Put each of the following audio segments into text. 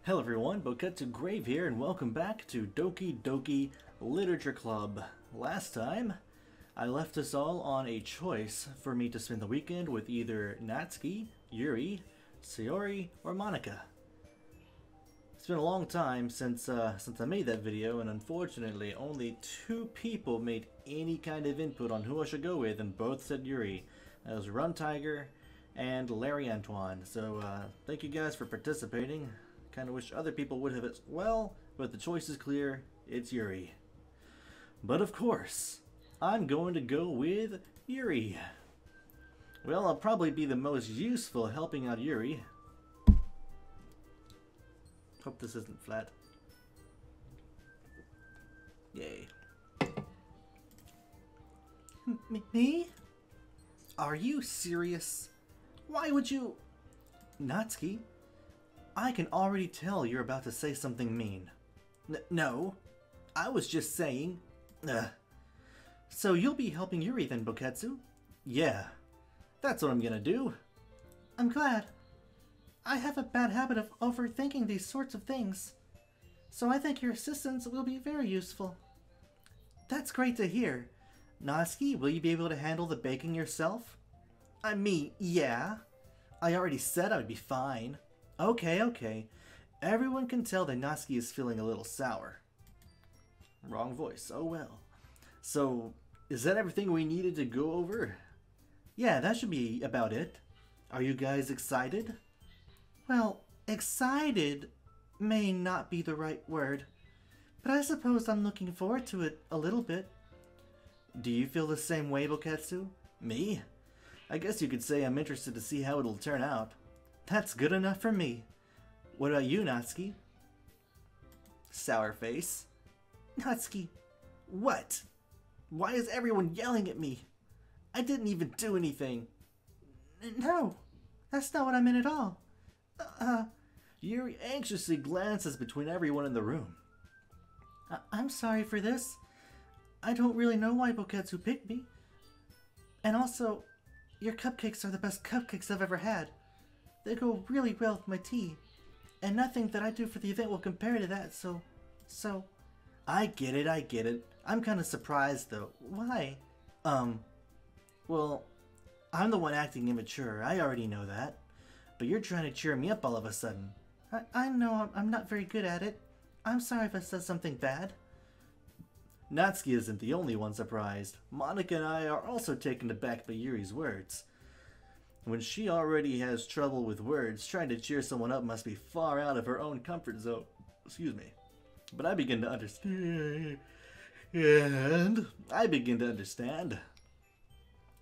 Hello everyone, Boketsu Grave here, and welcome back to Doki Doki Literature Club. Last time, I left us all on a choice for me to spend the weekend with either Natsuki, Yuri, Sayori, or Monika. It's been a long time since I made that video, and unfortunately, only 2 people made any kind of input on who I should go with, and both said Yuri. That was Run Tiger and Larry Antoine. So thank you guys for participating. Kind of wish other people would have as well, but the choice is clear. It's Yuri. But of course, I'm going to go with Yuri. Well, I'll probably be the most useful helping out Yuri. Hope this isn't flat. Yay. Me? Are you serious? Why would you... Natsuki? I can already tell you're about to say something mean. No, I was just saying... So you'll be helping Yuri then, Boketsu? Yeah, that's what I'm gonna do. I'm glad. I have a bad habit of overthinking these sorts of things, so I think your assistance will be very useful. That's great to hear. Natsuki, will you be able to handle the baking yourself? I mean, yeah. I already said I would be fine. Okay. Everyone can tell that Natsuki is feeling a little sour. Wrong voice, oh well. So, is that everything we needed to go over? Yeah, that should be about it. Are you guys excited? Well, excited may not be the right word, but I suppose I'm looking forward to it a little bit. Do you feel the same way, Boketsu? Me? I guess you could say I'm interested to see how it'll turn out. That's good enough for me. What about you, Natsuki? Sour face. Natsuki, what? Why is everyone yelling at me? I didn't even do anything. No, that's not what I meant at all. Yuri anxiously glances between everyone in the room. I'm sorry for this. I don't really know why Boketsu picked me. And also, your cupcakes are the best cupcakes I've ever had. They go really well with my tea. And nothing that I do for the event will compare to that, so... I get it. I'm kind of surprised, though. Why? Well, I'm the one acting immature. I already know that. But you're trying to cheer me up all of a sudden. I know I'm not very good at it. I'm sorry if I said something bad. Natsuki isn't the only one surprised. Monika and I are also taken aback by Yuri's words. When she already has trouble with words, trying to cheer someone up must be far out of her own comfort zone. Excuse me. But I begin to understand.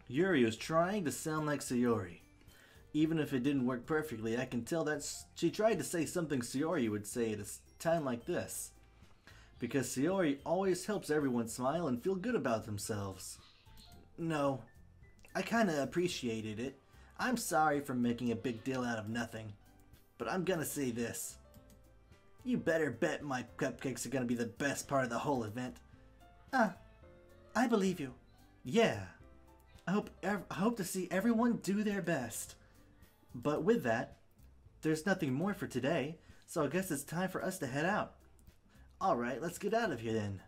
Yuri was trying to sound like Sayori. Even if it didn't work perfectly, I can tell that she tried to say something Sayori would say at a time like this. Because Sayori always helps everyone smile and feel good about themselves. No, I kinda appreciated it. I'm sorry for making a big deal out of nothing, but I'm gonna say this. You better bet my cupcakes are gonna be the best part of the whole event. I believe you. Yeah, I hope to see everyone do their best. But with that, there's nothing more for today, so I guess it's time for us to head out. Alright, let's get out of here then.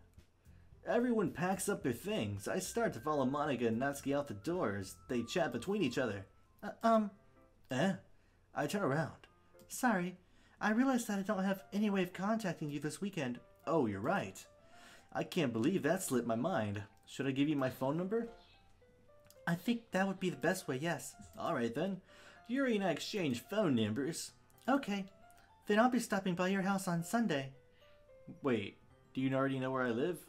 Everyone packs up their things. I start to follow Monika and Natsuki out the door as they chat between each other. I turn around. Sorry, I realized that I don't have any way of contacting you this weekend. Oh, you're right. I can't believe that slipped my mind. Should I give you my phone number? I think that would be the best way, yes. Alright then. Yuri and I exchange phone numbers. Okay, then I'll be stopping by your house on Sunday. Wait, do you already know where I live?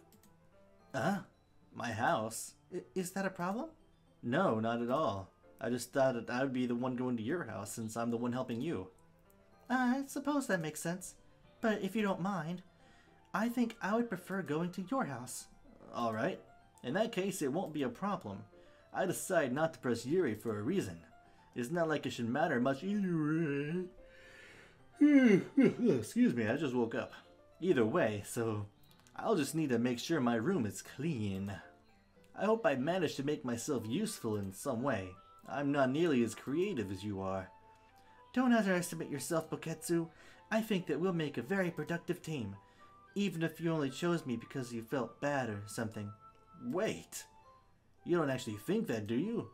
My house? Is that a problem? No, not at all. I just thought that I would be the one going to your house since I'm the one helping you. I suppose that makes sense. But if you don't mind, I think I would prefer going to your house. Alright. In that case, it won't be a problem. I decided not to press Yuri for a reason. It's not like it should matter much either. Excuse me, I just woke up. Either way, so I'll just need to make sure my room is clean. I hope I managed to make myself useful in some way. I'm not nearly as creative as you are. Don't underestimate yourself, Boketsu. I think that we'll make a very productive team, even if you only chose me because you felt bad or something. Wait, you don't actually think that, do you?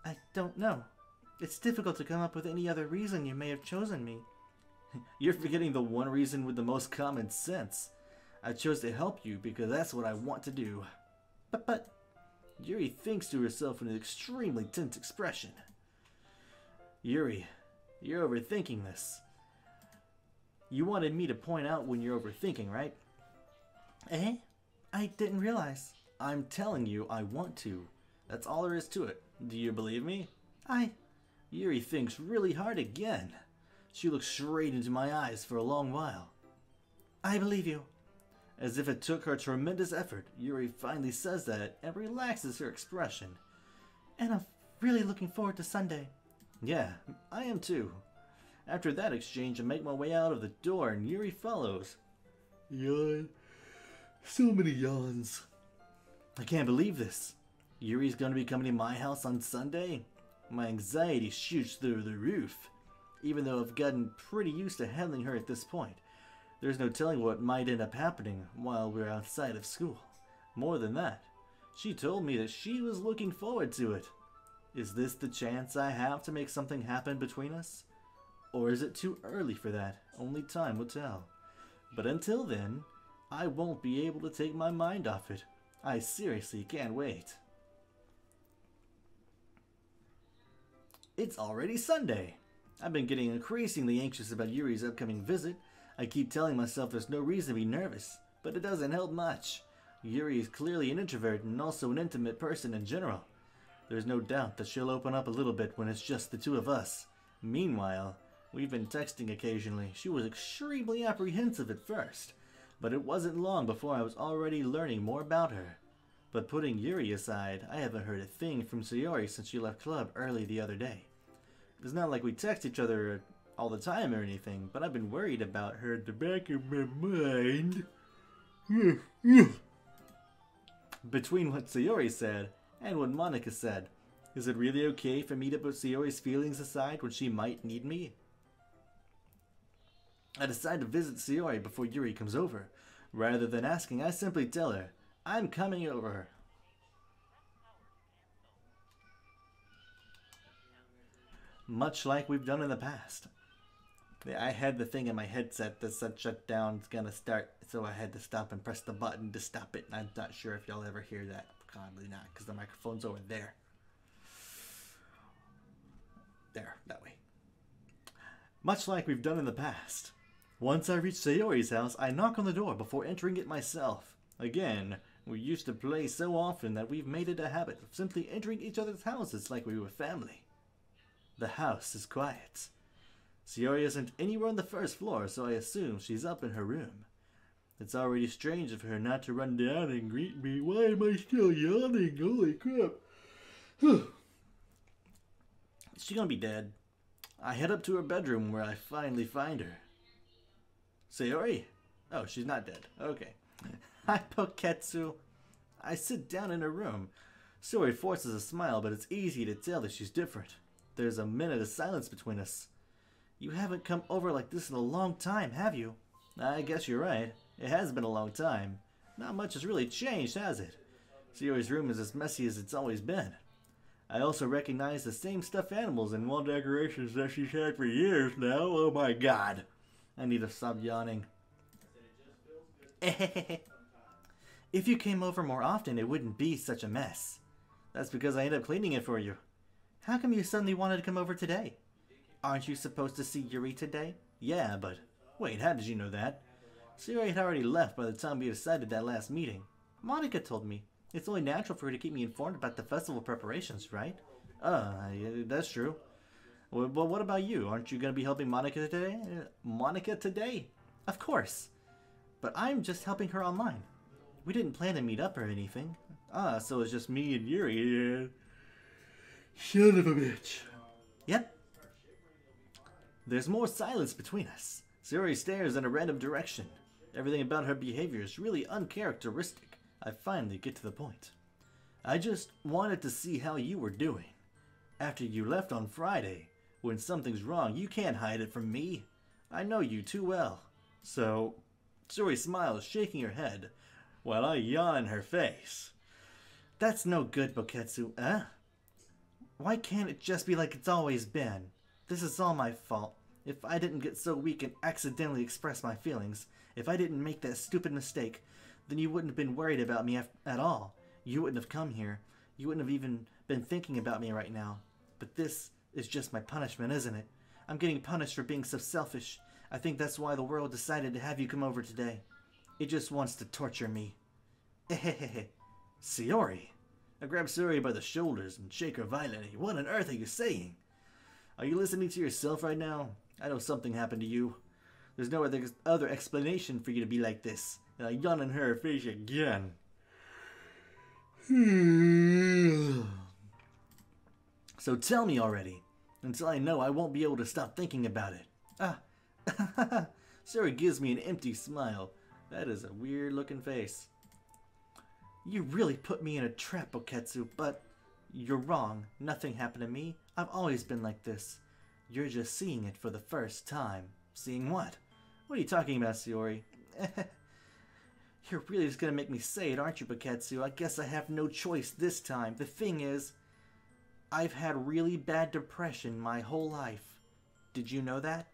I don't know. It's difficult to come up with any other reason you may have chosen me. You're forgetting the one reason with the most common sense. I chose to help you because that's what I want to do. But, Yuri thinks to herself with an extremely tense expression. Yuri, you're overthinking this. You wanted me to point out when you're overthinking, right? Eh? I didn't realize. I'm telling you I want to. That's all there is to it. Do you believe me? Yuri thinks really hard again. She looks straight into my eyes for a long while. I believe you. As if it took her tremendous effort, Yuri finally says that and relaxes her expression. And I'm really looking forward to Sunday. Yeah, I am too. After that exchange, I make my way out of the door and Yuri follows. Yawn. So many yawns. I can't believe this. Yuri's going to be coming to my house on Sunday? My anxiety shoots through the roof. Even though I've gotten pretty used to handling her at this point, there's no telling what might end up happening while we're outside of school. More than that, she told me that she was looking forward to it. Is this the chance I have to make something happen between us? Or is it too early for that? Only time will tell. But until then, I won't be able to take my mind off it. I seriously can't wait. It's already Sunday. I've been getting increasingly anxious about Yuri's upcoming visit. I keep telling myself there's no reason to be nervous, but it doesn't help much. Yuri is clearly an introvert and also an intimate person in general. There's no doubt that she'll open up a little bit when it's just the two of us. Meanwhile, we've been texting occasionally. She was extremely apprehensive at first, but it wasn't long before I was already learning more about her. But putting Yuri aside, I haven't heard a thing from Sayori since she left club early the other day. It's not like we text each other all the time or anything, but I've been worried about her at the back of my mind. Between what Sayori said and what Monica said, is it really okay for me to put Sayori's feelings aside when she might need me? I decide to visit Sayori before Yuri comes over. Rather than asking, I simply tell her, I'm coming over. Much like we've done in the past. I had the thing in my headset that said shutdown is gonna start, so I had to stop and press the button to stop it. And I'm not sure if y'all ever hear that. Probably not, because the microphone's over there. There, that way. Much like we've done in the past. Once I reach Sayori's house, I knock on the door before entering it myself. Again, we used to play so often that we've made it a habit of simply entering each other's houses like we were family. The house is quiet. Sayori isn't anywhere on the first floor, so I assume she's up in her room. It's already strange of her not to run down and greet me. Why am I still yawning? Holy crap. Is she gonna be dead? I head up to her bedroom where I finally find her. Sayori? Oh, she's not dead. Okay. Hi, Poketsu. I sit down in her room. Sayori forces a smile, but it's easy to tell that she's different. There's a minute of silence between us. You haven't come over like this in a long time, have you? I guess you're right. It has been a long time. Not much has really changed, has it? Sayori's room is as messy as it's always been. I also recognize the same stuffed animals and wall decorations that she's had for years now. Oh my god. I need to stop yawning. If you came over more often, it wouldn't be such a mess. That's because I end up cleaning it for you. How come you suddenly wanted to come over today? Aren't you supposed to see Yuri today? Yeah, but... Wait, how did you know that? Sayori had already left by the time we decided that last meeting. Monica told me. It's only natural for her to keep me informed about the festival preparations, right? Yeah, that's true. Well, what about you? Aren't you going to be helping Monica today? Monica today? Of course. But I'm just helping her online. We didn't plan to meet up or anything. So it's just me and Yuri. Yeah. Son of a bitch. Yep. There's more silence between us. Sayori stares in a random direction. Everything about her behavior is really uncharacteristic. I finally get to the point. I just wanted to see how you were doing. After you left on Friday, when something's wrong, you can't hide it from me. I know you too well. So, Sayori smiles, shaking her head, while I yawn in her face. That's no good, Boketsu, eh? Why can't it just be like it's always been? This is all my fault. If I didn't get so weak and accidentally express my feelings, if I didn't make that stupid mistake, then you wouldn't have been worried about me at all. You wouldn't have come here. You wouldn't have even been thinking about me right now. But this is just my punishment, isn't it? I'm getting punished for being so selfish. I think that's why the world decided to have you come over today. It just wants to torture me. Ehehehe. Sayori. I grab Sayori by the shoulders and shake her violently. What on earth are you saying? Are you listening to yourself right now? I know something happened to you. There's no other explanation for you to be like this. And I yawn in her face again. So tell me already. Until I know, I won't be able to stop thinking about it. Ah. Sayori gives me an empty smile. That is a weird looking face. You really put me in a trap, Boketsu, but you're wrong. Nothing happened to me. I've always been like this. You're just seeing it for the first time. Seeing what? What are you talking about, Sayori? You're really just gonna make me say it, aren't you, Boketsu? I guess I have no choice this time. The thing is, I've had really bad depression my whole life. Did you know that?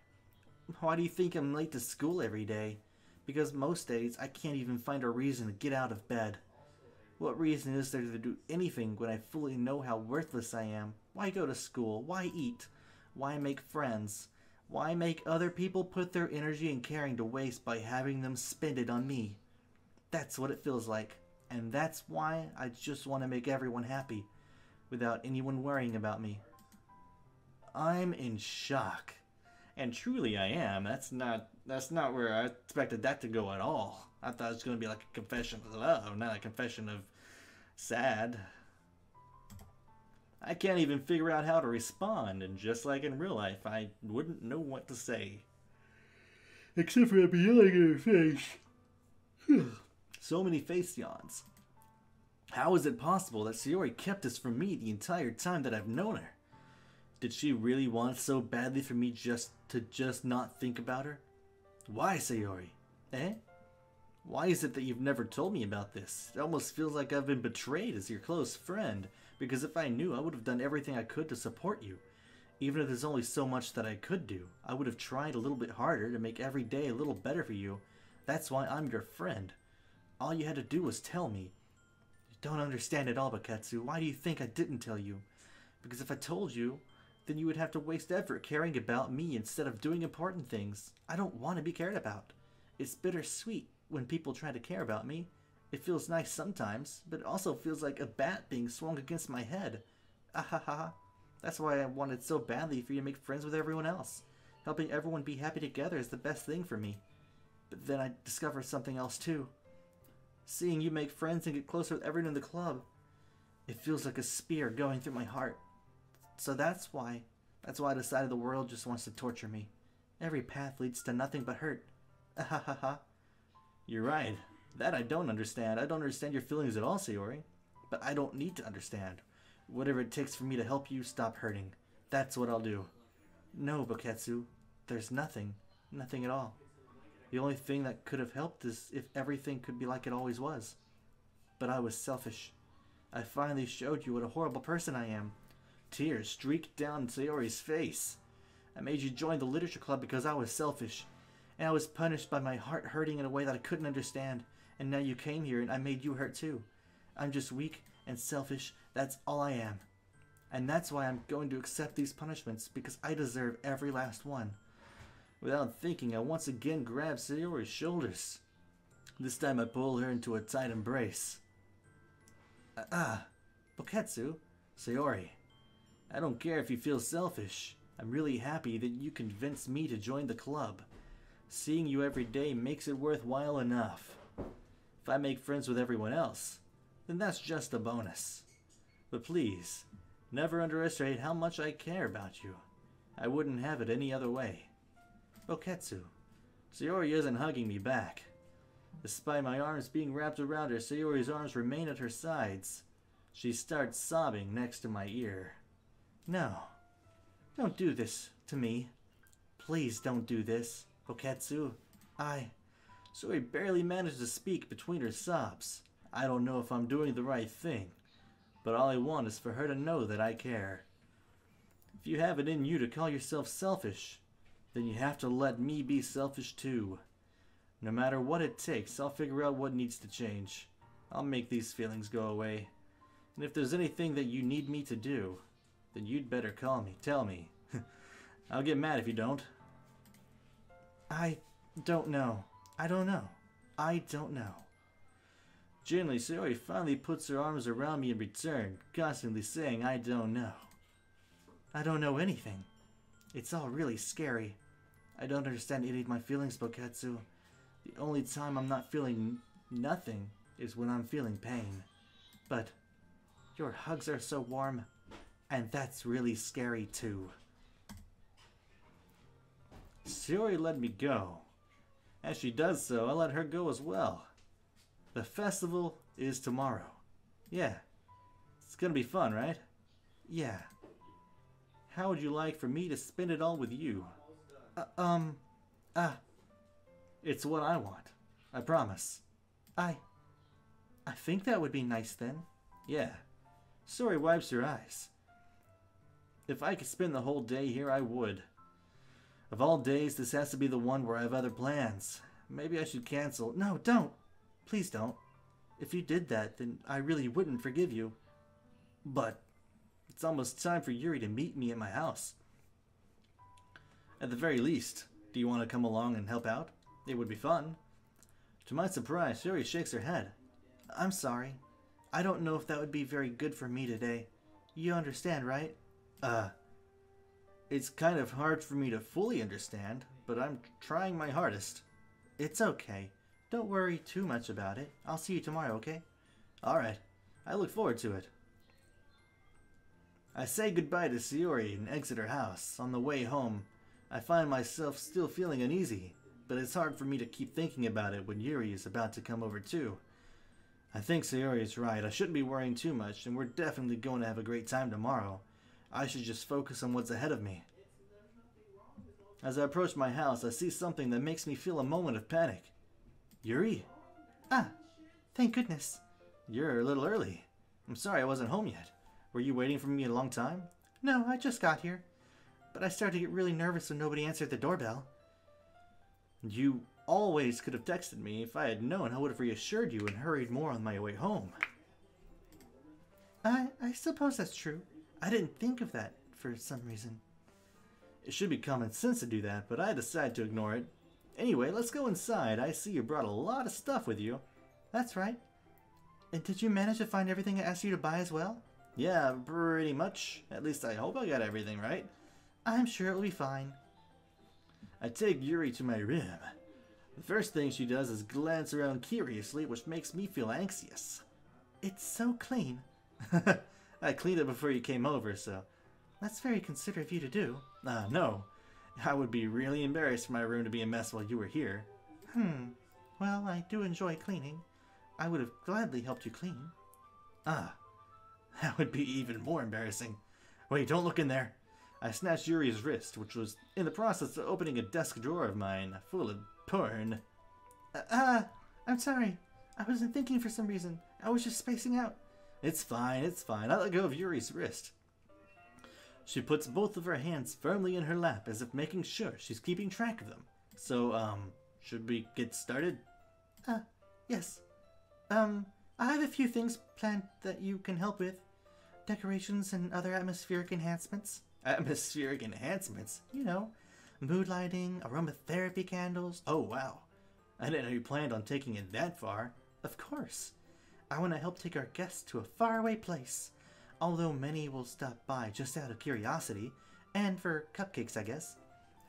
Why do you think I'm late to school every day? Because most days I can't even find a reason to get out of bed. What reason is there to do anything when I fully know how worthless I am? Why go to school? Why eat? Why make friends? Why make other people put their energy and caring to waste by having them spend it on me? That's what it feels like. And that's why I just want to make everyone happy, without anyone worrying about me. I'm in shock. And truly I am. That's not where I expected that to go at all. I thought it was going to be like a confession of love, not a confession of sad. I can't even figure out how to respond, and just like in real life, I wouldn't know what to say. Except for I'd be yelling in her face. So many face yawns. How is it possible that Sayori kept this from me the entire time that I've known her? Did she really want so badly for me just not think about her? Why, Sayori? Eh? Why is it that you've never told me about this? It almost feels like I've been betrayed as your close friend, because if I knew, I would have done everything I could to support you. Even if there's only so much that I could do, I would have tried a little bit harder to make every day a little better for you. That's why I'm your friend. All you had to do was tell me. You don't understand at all, Boketsu. Why do you think I didn't tell you? Because if I told you, then you would have to waste effort caring about me instead of doing important things. I don't want to be cared about. It's bittersweet when people try to care about me. It feels nice sometimes, but it also feels like a bat being swung against my head. Ahaha. That's why I wanted so badly for you to make friends with everyone else. Helping everyone be happy together is the best thing for me. But then I discovered something else too. Seeing you make friends and get closer with everyone in the club, it feels like a spear going through my heart. So that's why I decided the world just wants to torture me. Every path leads to nothing but hurt. Ahahaha. You're right. That I don't understand. I don't understand your feelings at all, Sayori. But I don't need to understand. Whatever it takes for me to help you stop hurting, that's what I'll do. No, Boketsu. There's nothing. Nothing at all. The only thing that could have helped is if everything could be like it always was. But I was selfish. I finally showed you what a horrible person I am. Tears streaked down Sayori's face. I made you join the literature club because I was selfish. And I was punished by my heart hurting in a way that I couldn't understand. And now you came here and I made you hurt too. I'm just weak and selfish. That's all I am. And that's why I'm going to accept these punishments, because I deserve every last one. Without thinking, I once again grab Sayori's shoulders. This time I pull her into a tight embrace. Boketsu, Sayori. I don't care if you feel selfish. I'm really happy that you convinced me to join the club. Seeing you every day makes it worthwhile enough. If I make friends with everyone else, then that's just a bonus. But please, never underestimate how much I care about you. I wouldn't have it any other way. Boketsu. Sayori isn't hugging me back. Despite my arms being wrapped around her, Sayori's arms remain at her sides. She starts sobbing next to my ear. No. Don't do this to me. Please don't do this, Oketsu. Sayori barely managed to speak between her sobs. I don't know if I'm doing the right thing, but all I want is for her to know that I care. If you have it in you to call yourself selfish, then you have to let me be selfish too. No matter what it takes, I'll figure out what needs to change. I'll make these feelings go away. And if there's anything that you need me to do, then you'd better call me, tell me. I'll get mad if you don't. I don't know. I don't know. Gently, Sayori finally puts her arms around me in return, constantly saying, I don't know. I don't know anything. It's all really scary. I don't understand any of my feelings, Boketsu. The only time I'm not feeling nothing is when I'm feeling pain. But your hugs are so warm, and that's really scary too. Sayori let me go. As she does so, I let her go as well. The festival is tomorrow. Yeah. It's gonna be fun, right? Yeah. How would you like for me to spend it all with you? It's what I want. I promise. I think that would be nice then. Yeah. Sayori wipes her eyes. If I could spend the whole day here, I would. Of all days, this has to be the one where I have other plans. Maybe I should cancel. No, don't. Please don't. If you did that, then I really wouldn't forgive you. But it's almost time for Yuri to meet me at my house. At the very least, do you want to come along and help out? It would be fun. To my surprise, Yuri shakes her head. I'm sorry. I don't know if that would be very good for me today. You understand, right? It's kind of hard for me to fully understand, but I'm trying my hardest. It's okay. Don't worry too much about it. I'll see you tomorrow, okay? Alright. I look forward to it. I say goodbye to Sayori and exit her house. On the way home, I find myself still feeling uneasy, but it's hard for me to keep thinking about it when Yuri is about to come over too. I think Sayori is right. I shouldn't be worrying too much, and we're definitely going to have a great time tomorrow. I should just focus on what's ahead of me. As I approach my house, I see something that makes me feel a moment of panic. Yuri? Thank goodness. You're a little early. I'm sorry I wasn't home yet. Were you waiting for me a long time? No, I just got here. But I started to get really nervous when nobody answered the doorbell. You always could have texted me. If I had known, I would have reassured you and hurried more on my way home. I suppose that's true. I didn't think of that for some reason. It should be common sense to do that, but I decided to ignore it. Anyway, let's go inside. I see you brought a lot of stuff with you. That's right. And did you manage to find everything I asked you to buy as well? Yeah, pretty much. At least I hope I got everything right. I'm sure it will be fine. I take Yuri to my room. The first thing she does is glance around curiously, which makes me feel anxious. It's so clean. I cleaned it before you came over, so... That's very considerate of you to do. No. I would be really embarrassed for my room to be a mess while you were here. Well, I do enjoy cleaning. I would have gladly helped you clean. That would be even more embarrassing. Wait, don't look in there. I snatched Yuri's wrist, which was in the process of opening a desk drawer of mine, full of porn. I'm sorry. I wasn't thinking for some reason. I was just spacing out. It's fine. I let go of Yuri's wrist. She puts both of her hands firmly in her lap, as if making sure she's keeping track of them. So, should we get started? Yes. I have a few things planned that you can help with. Decorations and other atmospheric enhancements. Atmospheric enhancements? You know, mood lighting, aromatherapy candles. Oh, wow. I didn't know you planned on taking it that far. Of course. I want to help take our guests to a faraway place. Although many will stop by just out of curiosity, and for cupcakes, I guess.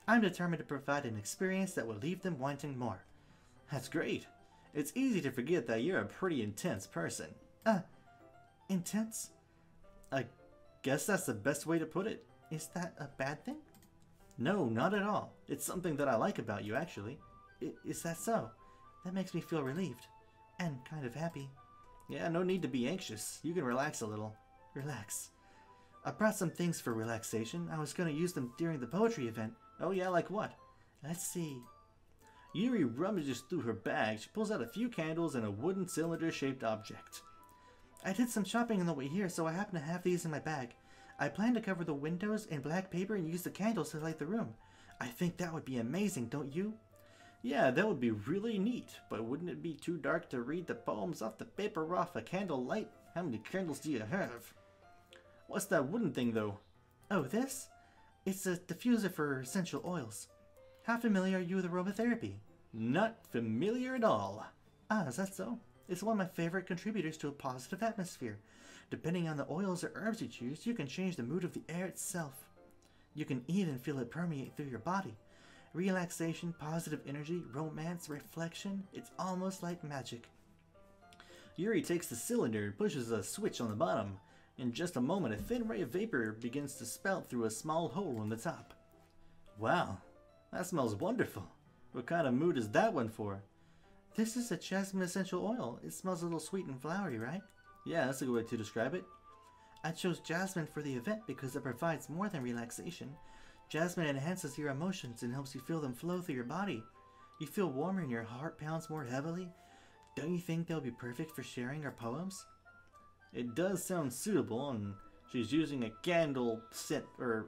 I'm determined to provide an experience that will leave them wanting more. That's great. It's easy to forget that you're a pretty intense person. Intense? I guess that's the best way to put it. Is that a bad thing? No, not at all. It's something that I like about you, actually. Is that so? That makes me feel relieved. And kind of happy. Yeah, no need to be anxious. You can relax a little. Relax. I brought some things for relaxation. I was going to use them during the poetry event. Oh yeah, like what? Let's see. Yuri rummages through her bag. She pulls out a few candles and a wooden cylinder-shaped object. I did some shopping on the way here, so I happen to have these in my bag. I plan to cover the windows in black paper and use the candles to light the room. I think that would be amazing, don't you? Yeah, that would be really neat, but wouldn't it be too dark to read the poems off the paper off a candle light? How many candles do you have? What's that wooden thing, though? Oh, this? It's a diffuser for essential oils. How familiar are you with aromatherapy? Not familiar at all. Ah, is that so? It's one of my favorite contributors to a positive atmosphere. Depending on the oils or herbs you choose, you can change the mood of the air itself. You can even feel it permeate through your body. Relaxation, positive energy, romance, reflection, it's almost like magic. Yuri takes the cylinder and pushes a switch on the bottom. In just a moment, a thin ray of vapor begins to spout through a small hole on the top. Wow, that smells wonderful. What kind of mood is that one for? This is a jasmine essential oil. It smells a little sweet and flowery, right? Yeah, that's a good way to describe it. I chose jasmine for the event because it provides more than relaxation. Jasmine enhances your emotions and helps you feel them flow through your body. You feel warmer and your heart pounds more heavily. Don't you think they'll be perfect for sharing our poems? It does sound suitable, and she's using a candle scent or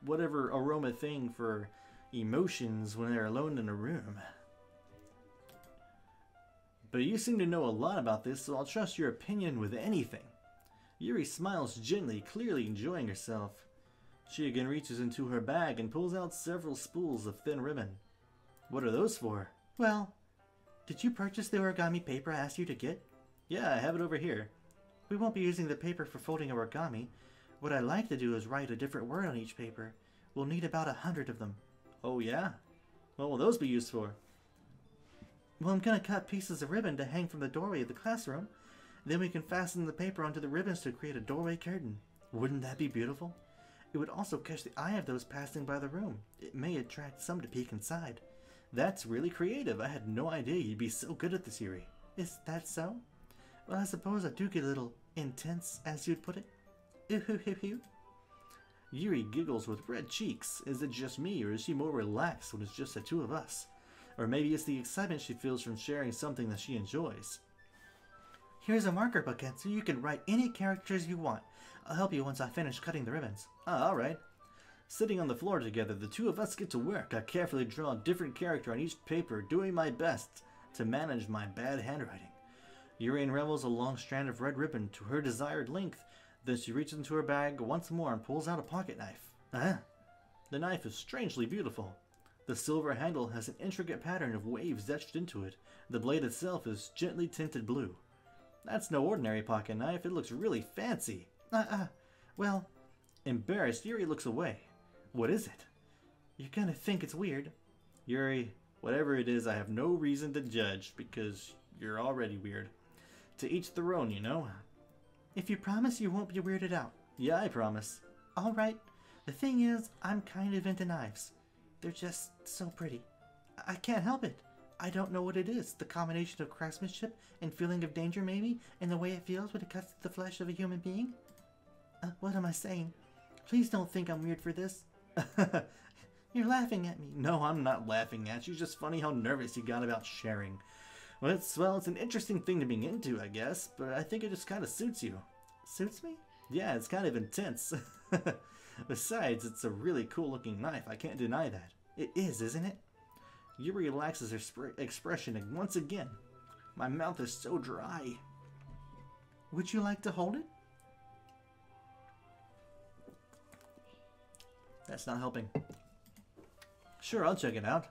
whatever aroma thing for emotions when they're alone in a room. But you seem to know a lot about this, so I'll trust your opinion with anything. Yuri smiles gently, clearly enjoying herself. She again reaches into her bag and pulls out several spools of thin ribbon. What are those for? Well, did you purchase the origami paper I asked you to get? Yeah, I have it over here. We won't be using the paper for folding origami. What I'd like to do is write a different word on each paper. We'll need about 100 of them. Oh yeah? What will those be used for? Well, I'm gonna cut pieces of ribbon to hang from the doorway of the classroom. Then we can fasten the paper onto the ribbons to create a doorway curtain. Wouldn't that be beautiful? It would also catch the eye of those passing by the room. It may attract some to peek inside. That's really creative. I had no idea you'd be so good at this, Yuri. Is that so? Well, I suppose I do get a little intense, as you'd put it. Ooh-hoo-hoo-hoo. Yuri giggles with red cheeks. Is it just me, or is she more relaxed when it's just the two of us? Or maybe it's the excitement she feels from sharing something that she enjoys. Here's a marker bucket so you can write any characters you want. I'll help you once I finish cutting the ribbons. Ah, alright. Sitting on the floor together, the two of us get to work. I carefully draw a different character on each paper, doing my best to manage my bad handwriting. Yuri unravels a long strand of red ribbon to her desired length. Then she reaches into her bag once more and pulls out a pocket knife. The knife is strangely beautiful. The silver handle has an intricate pattern of waves etched into it. The blade itself is gently tinted blue. That's no ordinary pocket knife. It looks really fancy. Well... Embarrassed, Yuri looks away. What is it? You're gonna think it's weird. Yuri, whatever it is, I have no reason to judge, because you're already weird. To each their own, you know? If you promise you won't be weirded out. Yeah, I promise. Alright. The thing is, I'm kind of into knives. They're just so pretty. I can't help it. I don't know what it is. The combination of craftsmanship and feeling of danger, maybe, and the way it feels when it cuts the flesh of a human being. What am I saying? Please don't think I'm weird for this. You're laughing at me. No, I'm not laughing at you. Just funny how nervous you got about sharing. Well, it's an interesting thing to be into, I guess, but I think it just kind of suits you. Suits me? Yeah, it's kind of intense. Besides, it's a really cool-looking knife. I can't deny that. It is, isn't it? Yuri relaxes her expression, and once again, my mouth is so dry. Would you like to hold it? That's not helping. Sure, I'll check it out.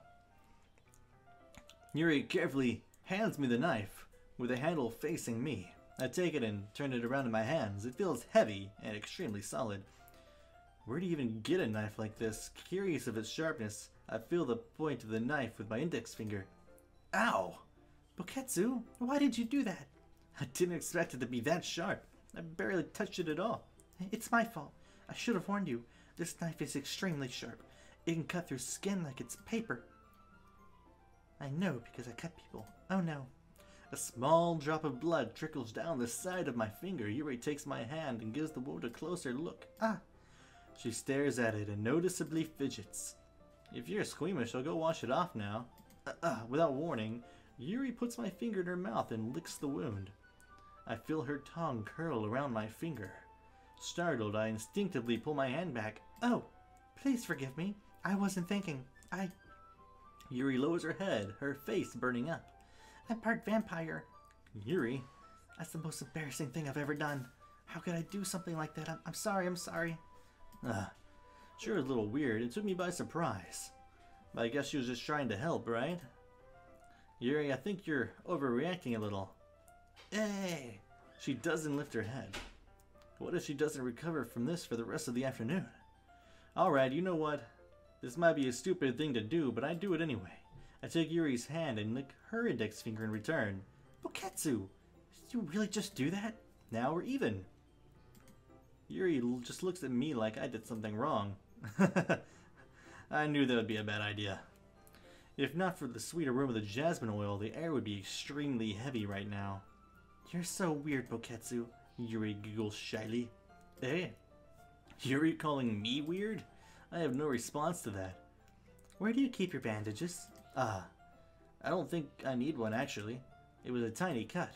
Yuri carefully hands me the knife, with the handle facing me. I take it and turn it around in my hands. It feels heavy and extremely solid. Where do you even get a knife like this? Curious of its sharpness, I feel the point of the knife with my index finger. Ow! Boketsu, why did you do that? I didn't expect it to be that sharp. I barely touched it at all. It's my fault. I should have warned you. This knife is extremely sharp. It can cut through skin like it's paper. I know because I cut people. Oh no. A small drop of blood trickles down the side of my finger. Yuri takes my hand and gives the wound a closer look. Ah! She stares at it and noticeably fidgets. If you're squeamish, I'll go wash it off now. Without warning, Yuri puts my finger in her mouth and licks the wound. I feel her tongue curl around my finger. Startled, I instinctively pull my hand back. Oh, please forgive me. I wasn't thinking. Yuri lowers her head, her face burning up. I'm part vampire. Yuri, that's the most embarrassing thing I've ever done. How could I do something like that? I'm sorry. Sure, it's a little weird. It took me by surprise. But I guess she was just trying to help, right? Yuri, I think you're overreacting a little. Hey! She doesn't lift her head. What if she doesn't recover from this for the rest of the afternoon? Alright, you know what? This might be a stupid thing to do, but I do it anyway. I take Yuri's hand and lick her index finger in return. Boketsu! Did you really just do that? Now we're even. Yuri just looks at me like I did something wrong. I knew that would be a bad idea. If not for the sweet aroma of the jasmine oil, the air would be extremely heavy right now. You're so weird, Boketsu. Yuri giggles shyly. Eh? Yuri calling me weird? I have no response to that. Where do you keep your bandages? I don't think I need one actually. It was a tiny cut.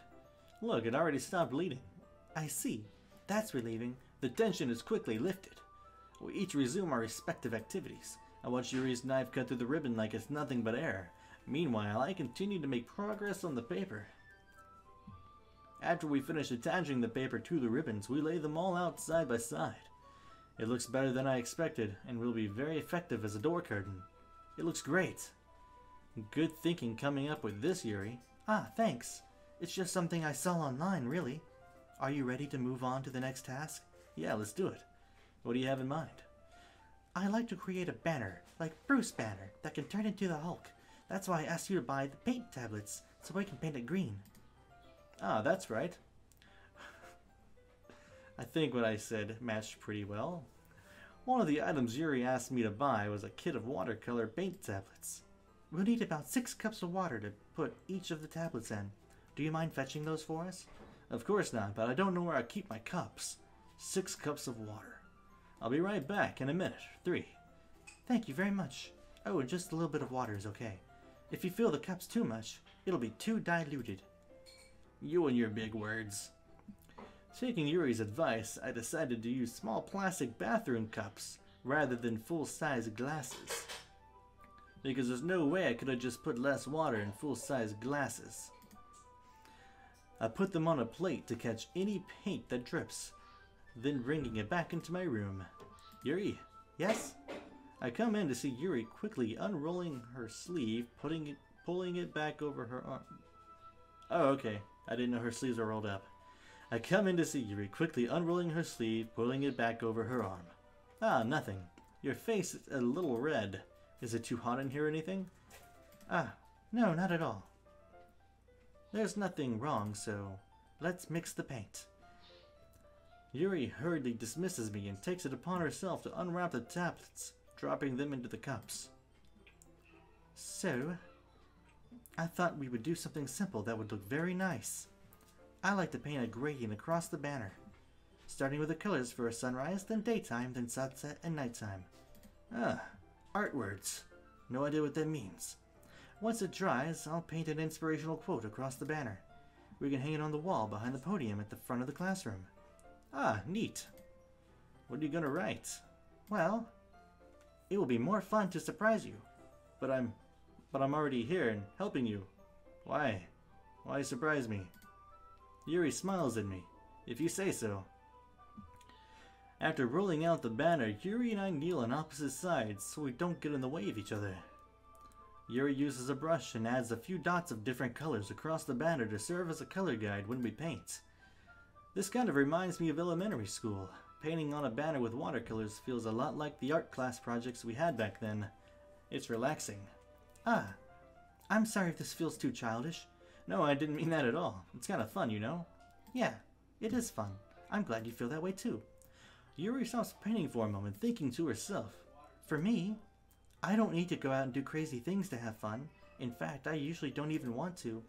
Look, it already stopped bleeding. I see. That's relieving. The tension is quickly lifted. We each resume our respective activities. I watch Yuri's knife cut through the ribbon like it's nothing but air. Meanwhile, I continue to make progress on the paper. After we finish attaching the paper to the ribbons, we lay them all out side by side. It looks better than I expected, and will be very effective as a door curtain. It looks great. Good thinking coming up with this, Yuri. Thanks. It's just something I saw online, really. Are you ready to move on to the next task? Yeah, let's do it. What do you have in mind? I like to create a banner, like Bruce Banner, that can turn into the Hulk. That's why I asked you to buy the paint tablets, so I can paint it green. That's right. I think what I said matched pretty well. One of the items Yuri asked me to buy was a kit of watercolor paint tablets. We'll need about 6 cups of water to put each of the tablets in. Do you mind fetching those for us? Of course not, but I don't know where I keep my cups. 6 cups of water. I'll be right back in a minute. 3. Thank you very much. Oh, and just a little bit of water is okay. If you fill the cups too much, it'll be too diluted. You and your big words. Taking Yuri's advice, I decided to use small plastic bathroom cups rather than full-size glasses. Because there's no way I could have just put less water in full-size glasses. I put them on a plate to catch any paint that drips, then bringing it back into my room. Yuri? Yes? I come in to see Yuri quickly unrolling her sleeve, pulling it back over her arm. Oh, okay. I didn't know her sleeves were rolled up. I come in to see Yuri quickly unrolling her sleeve, pulling it back over her arm. Nothing. Your face is a little red. Is it too hot in here or anything? No, not at all. There's nothing wrong, so let's mix the paint. Yuri hurriedly dismisses me and takes it upon herself to unwrap the tablets, dropping them into the cups. So, I thought we would do something simple that would look very nice. I like to paint a gradient across the banner, starting with the colors for a sunrise, then daytime, then sunset, and nighttime. Art words. No idea what that means. Once it dries, I'll paint an inspirational quote across the banner. We can hang it on the wall behind the podium at the front of the classroom. Neat. What are you gonna write? Well, it will be more fun to surprise you. But I'm already here and helping you. Why? Why surprise me? Yuri smiles at me. If you say so. After rolling out the banner, Yuri and I kneel on opposite sides so we don't get in the way of each other. Yuri uses a brush and adds a few dots of different colors across the banner to serve as a color guide when we paint. This kind of reminds me of elementary school. Painting on a banner with watercolors feels a lot like the art class projects we had back then. It's relaxing. I'm sorry if this feels too childish. No, I didn't mean that at all. It's kind of fun, you know? Yeah, it is fun. I'm glad you feel that way too. Yuri stops painting for a moment, thinking to herself. For me, I don't need to go out and do crazy things to have fun. In fact, I usually don't even want to.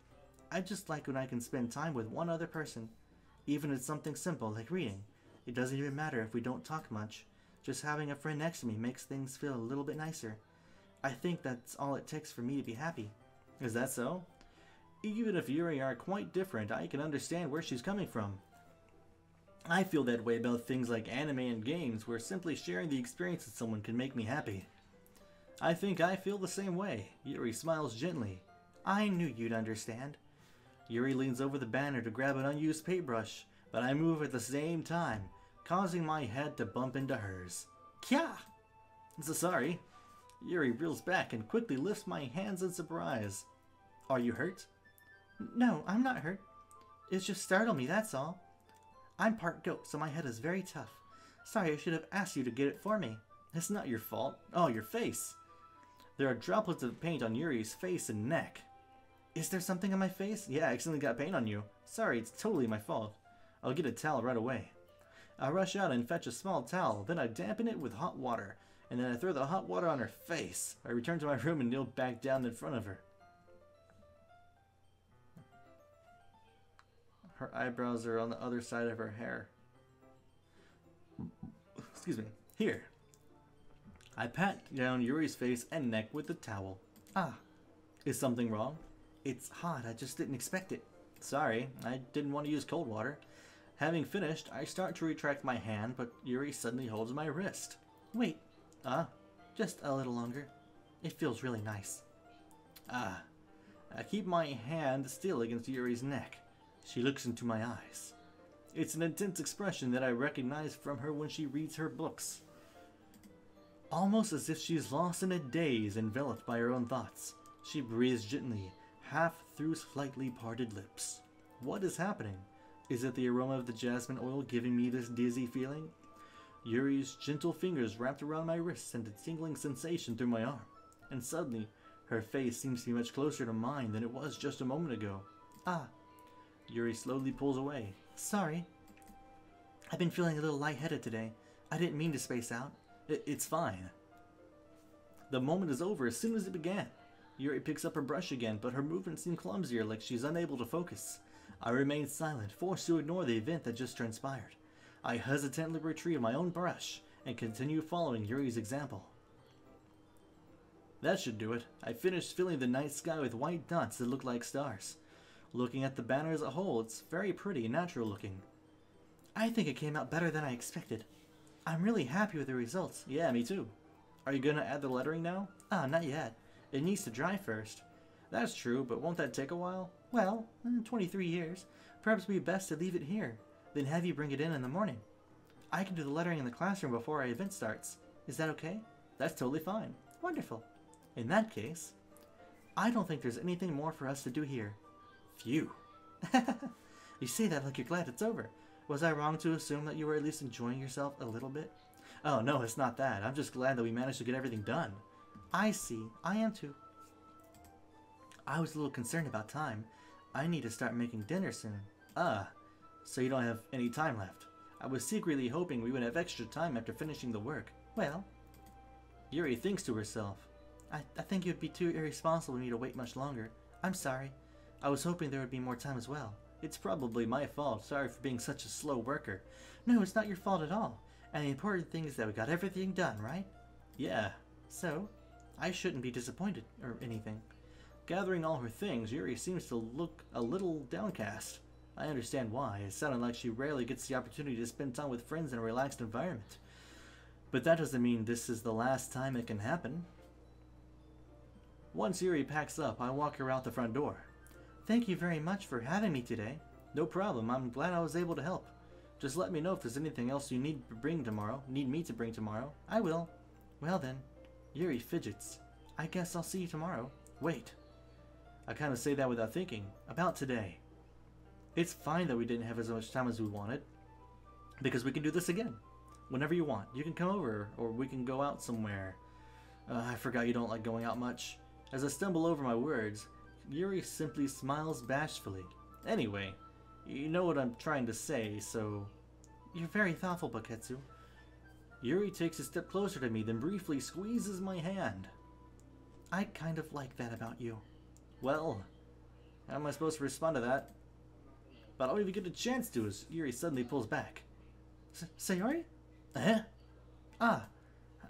I just like when I can spend time with one other person. Even if it's something simple like reading. It doesn't even matter if we don't talk much. Just having a friend next to me makes things feel a little bit nicer. I think that's all it takes for me to be happy. Is that so? Even if Yuri are quite different, I can understand where she's coming from. I feel that way about things like anime and games, where simply sharing the experience with someone can make me happy. I think I feel the same way. Yuri smiles gently. I knew you'd understand. Yuri leans over the banner to grab an unused paintbrush, but I move at the same time, causing my head to bump into hers. Kya! So sorry. Yuri reels back and quickly lifts my hands in surprise. Are you hurt? No, I'm not hurt. It's just startled me, that's all. I'm part goat, so my head is very tough. Sorry, I should have asked you to get it for me. It's not your fault. Oh, your face. There are droplets of paint on Yuri's face and neck. Is there something on my face? Yeah, I accidentally got paint on you. Sorry, it's totally my fault. I'll get a towel right away. I rush out and fetch a small towel, then I dampen it with hot water, and then I throw the hot water on her face. I return to my room and kneel back down in front of her. Her eyebrows are on the other side of her hair. Excuse me. Here. I pat down Yuri's face and neck with the towel. Ah. Is something wrong? It's hot. I just didn't expect it. Sorry. I didn't want to use cold water. Having finished, I start to retract my hand, but Yuri suddenly holds my wrist. Wait. Just a little longer. It feels really nice. I keep my hand still against Yuri's neck. She looks into my eyes. It's an intense expression that I recognize from her when she reads her books. Almost as if she's lost in a daze, enveloped by her own thoughts. She breathes gently, half through slightly parted lips. What is happening? Is it the aroma of the jasmine oil giving me this dizzy feeling? Yuri's gentle fingers wrapped around my wrist sent a tingling sensation through my arm. And suddenly, her face seems to be much closer to mine than it was just a moment ago. Yuri slowly pulls away. Sorry. I've been feeling a little lightheaded today. I didn't mean to space out. It's fine. The moment is over as soon as it began. Yuri picks up her brush again, but her movements seem clumsier, like she's unable to focus. I remain silent, forced to ignore the event that just transpired. I hesitantly retrieve my own brush and continue following Yuri's example. That should do it. I finished filling the night sky with white dots that look like stars. Looking at the banner as a whole, it's very pretty and natural looking. I think it came out better than I expected. I'm really happy with the results. Yeah, me too. Are you gonna add the lettering now? Not yet. It needs to dry first. That's true, but won't that take a while? Well, 23 years. Perhaps it'd be best to leave it here, then have you bring it in the morning. I can do the lettering in the classroom before our event starts. Is that okay? That's totally fine. Wonderful. In that case, I don't think there's anything more for us to do here. Phew. You say that like you're glad it's over. Was I wrong to assume that you were at least enjoying yourself a little bit? Oh, no, it's not that. I'm just glad that we managed to get everything done. I see. I am too. I was a little concerned about time. I need to start making dinner soon. So you don't have any time left. I was secretly hoping we would have extra time after finishing the work. Well, Yuri thinks to herself. I think it would be too irresponsible of me to wait much longer. I'm sorry. I was hoping there would be more time as well. It's probably my fault. Sorry for being such a slow worker. No, it's not your fault at all. And the important thing is that we got everything done, right? Yeah. So, I shouldn't be disappointed or anything. Gathering all her things, Yuri seems to look a little downcast. I understand why. It sounded like she rarely gets the opportunity to spend time with friends in a relaxed environment. But that doesn't mean this is the last time it can happen. Once Yuri packs up, I walk her out the front door. Thank you very much for having me today. No problem. I'm glad I was able to help. Just let me know if there's anything else you need me to bring tomorrow. I will. Well then. Yuri fidgets. I guess I'll see you tomorrow. Wait. I kind of say that without thinking. About today. It's fine that we didn't have as much time as we wanted. Because we can do this again. Whenever you want. You can come over, or we can go out somewhere. I forgot you don't like going out much. As I stumble over my words, Yuri simply smiles bashfully. Anyway, you know what I'm trying to say, so... You're very thoughtful, Baketsu. Yuri takes a step closer to me, then briefly squeezes my hand. I kind of like that about you. Well, How am I supposed to respond to that? But I don't even get a chance to as Yuri suddenly pulls back. Sayori? Eh? Ah,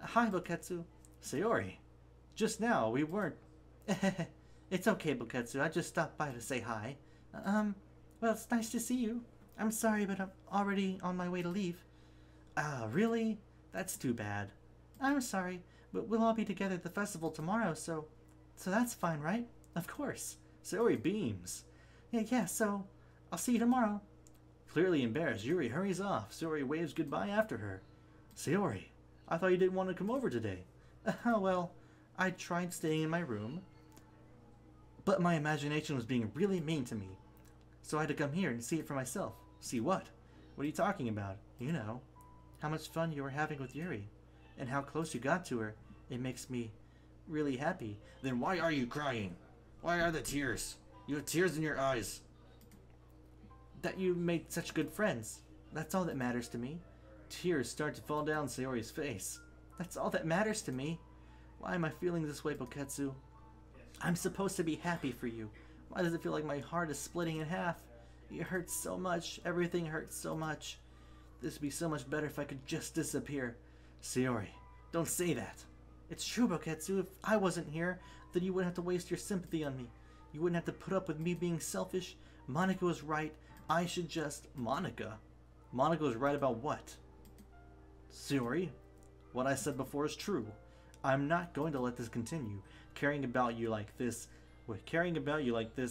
hi Boketsu. Sayori. Just now, we weren't... It's okay, Boketsu. I just stopped by to say hi. Well, it's nice to see you. I'm sorry, but I'm already on my way to leave. Ah, really? That's too bad. I'm sorry, but we'll all be together at the festival tomorrow, so that's fine, right? Of course. Sayori beams. Yeah, so I'll see you tomorrow. Clearly embarrassed, Yuri hurries off. Sayori waves goodbye after her. Sayori, I thought you didn't want to come over today. Well, I tried staying in my room, but my imagination was being really mean to me. So I had to come here and see it for myself. See what? What are you talking about? You know, how much fun you were having with Yuri, and how close you got to her. It makes me really happy. Then why are you crying? Why are the tears? You have tears in your eyes. That you made such good friends. That's all that matters to me. Tears start to fall down Sayori's face. That's all that matters to me. Why am I feeling this way, Boketsu? I'm supposed to be happy for you. Why does it feel like my heart is splitting in half? It hurts so much. Everything hurts so much. This would be so much better if I could just disappear. Sayori, don't say that. It's true, Boketsu. If I wasn't here, then you wouldn't have to waste your sympathy on me. You wouldn't have to put up with me being selfish. Monica was right. I should just... Monica? Monica was right about what? Sayori, what I said before is true. I'm not going to let this continue. Caring about you like this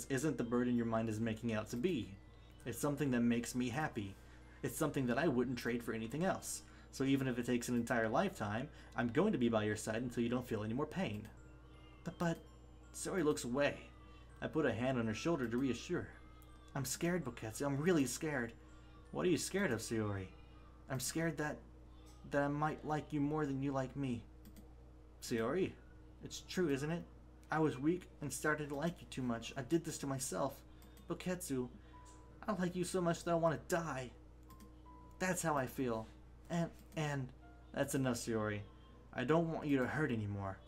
isn't the burden your mind is making out to be. It's something that makes me happy. It's something that I wouldn't trade for anything else. So even if it takes an entire lifetime, I'm going to be by your side until you don't feel any more pain. But... Sayori looks away. I put a hand on her shoulder to reassure her. I'm scared, Boketsu. I'm really scared. What are you scared of, Sayori? I'm scared that I might like you more than you like me. Sayori? It's true, isn't it? I was weak and started to like you too much. I did this to myself. Boketsu, I like you so much that I want to die. That's how I feel. And... That's enough, Sayori. I don't want you to hurt anymore.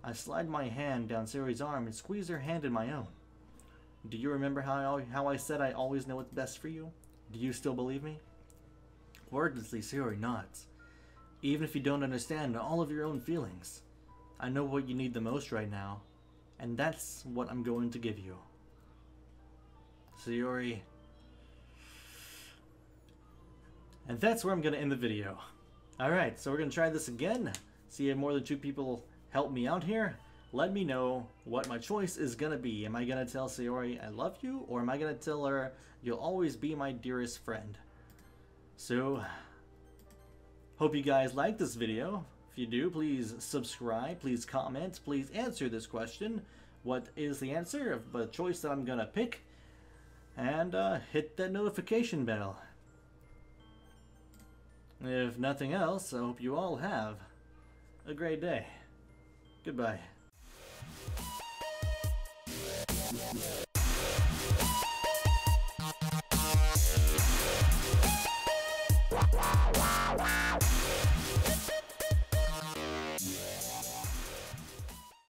I slide my hand down Sayori's arm and squeeze her hand in my own. Do you remember how I said I always know what's best for you? Do you still believe me? Wordlessly, Sayori nods. Even if you don't understand all of your own feelings, I know what you need the most right now, and that's what I'm going to give you. Sayori. And that's where I'm going to end the video. Alright, so we're going to try this again. See if more than 2 people help me out here. Let me know what my choice is going to be. Am I going to tell Sayori I love you, or am I going to tell her you'll always be my dearest friend? So, hope you guys like this video. If you do, please subscribe, please comment, please answer this question. What is the answer of the choice that I'm going to pick? And hit that notification bell. If nothing else, I hope you all have a great day. Goodbye.